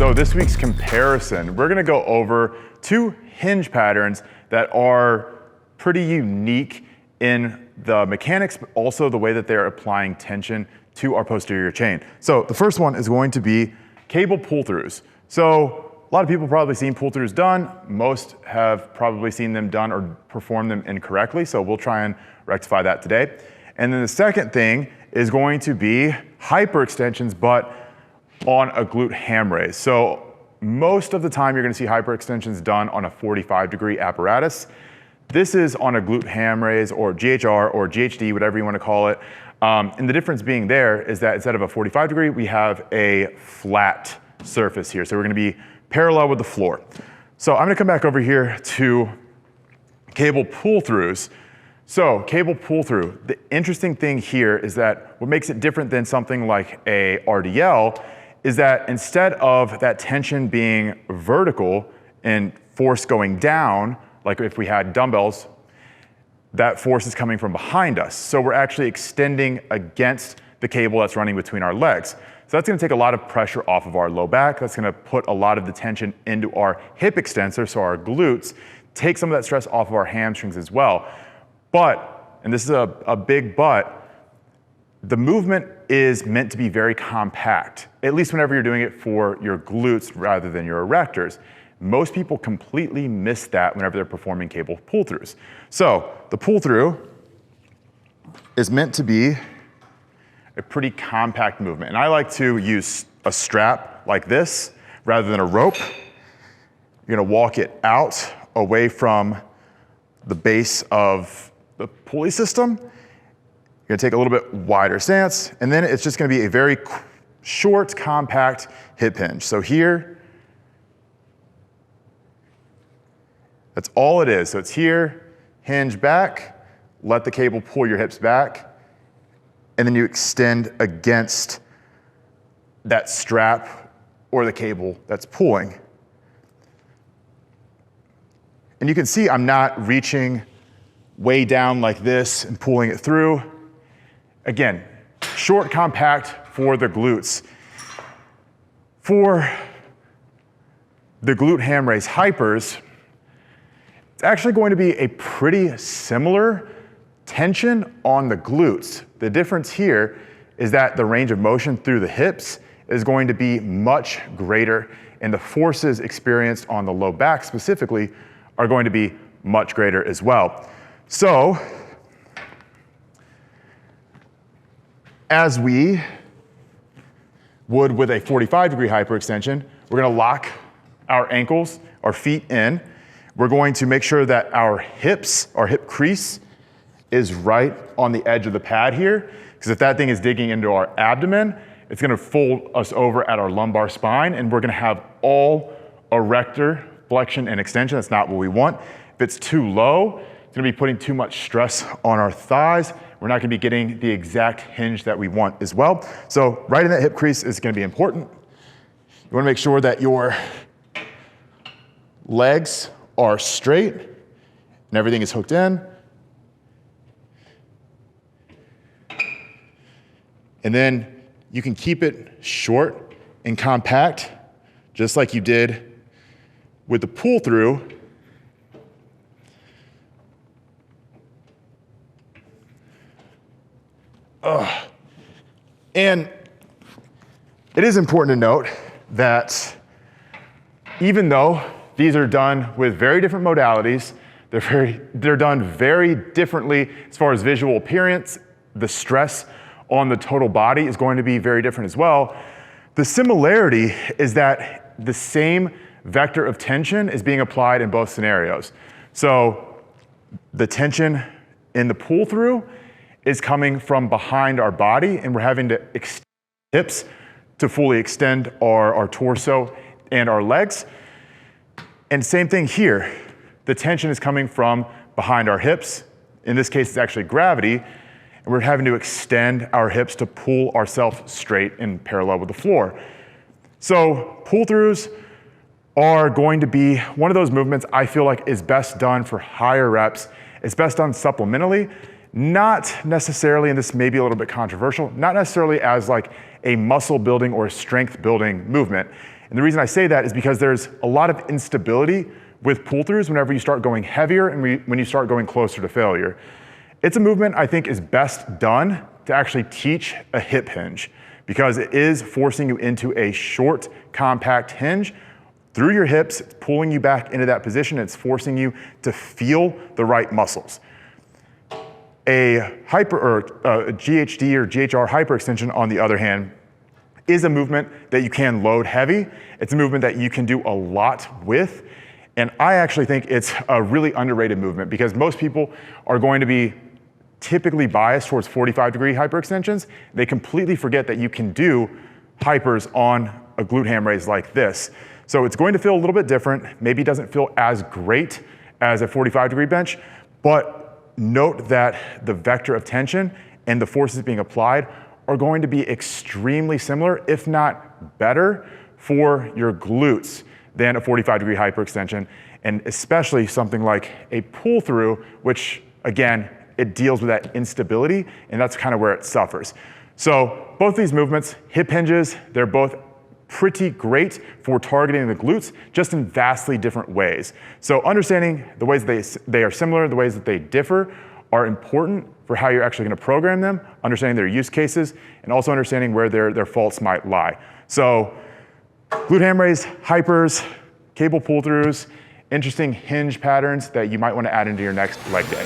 So this week's comparison, we're gonna go over two hinge patterns that are pretty unique in the mechanics, but also the way that they're applying tension to our posterior chain. So the first one is going to be cable pull-throughs. So a lot of people probably seen pull-throughs done. Most have probably seen them done or performed them incorrectly. So we'll try and rectify that today. And then the second thing is going to be hyperextensions, but on a glute ham raise. So most of the time you're gonna see hyperextensions done on a 45-degree apparatus. This is on a glute ham raise or GHR or GHD, whatever you wanna call it. And the difference being there is that instead of a 45-degree, we have a flat surface here. So we're gonna be parallel with the floor. So I'm gonna come back over here to cable pull-throughs. So cable pull-through, the interesting thing here is that what makes it different than something like a RDL is that instead of that tension being vertical and force going down, like if we had dumbbells, that force is coming from behind us. So we're actually extending against the cable that's running between our legs. So that's gonna take a lot of pressure off of our low back. That's gonna put a lot of the tension into our hip extensor, so our glutes, take some of that stress off of our hamstrings as well. But, and this is a big but, the movement is meant to be very compact, at least whenever you're doing it for your glutes rather than your erectors. Most people completely miss that whenever they're performing cable pull-throughs. So the pull-through is meant to be a pretty compact movement. And I like to use a strap like this rather than a rope. You're gonna walk it out away from the base of the pulley system. You're gonna take a little bit wider stance, and then it's just gonna be a very short, compact hip hinge. So here, that's all it is. So it's here, hinge back, let the cable pull your hips back, and then you extend against that strap or the cable that's pulling. And you can see I'm not reaching way down like this and pulling it through. Again, short, compact for the glutes. For the glute ham raise hypers, it's actually going to be a pretty similar tension on the glutes. The difference here is that the range of motion through the hips is going to be much greater, and the forces experienced on the low back specifically are going to be much greater as well. So, as we would with a 45-degree hyperextension, we're gonna lock our ankles, our feet in. We're going to make sure that our hips, our hip crease, is right on the edge of the pad here, because if that thing is digging into our abdomen, it's gonna fold us over at our lumbar spine, and we're gonna have all erector flexion and extension. That's not what we want. If it's too low, it's gonna be putting too much stress on our thighs. We're not gonna be getting the exact hinge that we want as well. So right in that hip crease is gonna be important. You wanna make sure that your legs are straight and everything is hooked in. And then you can keep it short and compact, just like you did with the pull through. And it is important to note that even though these are done with very different modalities, they're done very differently as far as visual appearance, the stress on the total body is going to be very different as well. The similarity is that the same vector of tension is being applied in both scenarios. So the tension in the pull through is coming from behind our body, and we're having to extend hips to fully extend our torso and our legs. And same thing here. The tension is coming from behind our hips. In this case, it's actually gravity, and we're having to extend our hips to pull ourselves straight and parallel with the floor. So pull-throughs are going to be one of those movements I feel like is best done for higher reps. It's best done supplementally, not necessarily, and this may be a little bit controversial, not necessarily as like a muscle building or a strength building movement. And the reason I say that is because there's a lot of instability with pull-throughs whenever you start going heavier and when you start going closer to failure. It's a movement I think is best done to actually teach a hip hinge because it is forcing you into a short, compact hinge through your hips. It's pulling you back into that position. It's forcing you to feel the right muscles. A GHD or GHR hyperextension, on the other hand, is a movement that you can load heavy. It's a movement that you can do a lot with. And I actually think it's a really underrated movement because most people are going to be typically biased towards 45-degree hyperextensions. They completely forget that you can do hypers on a glute ham raise like this. So it's going to feel a little bit different. Maybe it doesn't feel as great as a 45-degree bench, but note that the vector of tension and the forces being applied are going to be extremely similar, if not better, for your glutes than a 45-degree hyperextension, and especially something like a pull-through, which, again, it deals with that instability, and that's kind of where it suffers. So both these movements, hip hinges, they're both pretty great for targeting the glutes, just in vastly different ways. So understanding the ways they are similar, the ways that they differ, are important for how you're actually going to program them, understanding their use cases, and also understanding where their faults might lie. So glute ham raise, hypers, cable pull-throughs, interesting hinge patterns that you might want to add into your next leg day.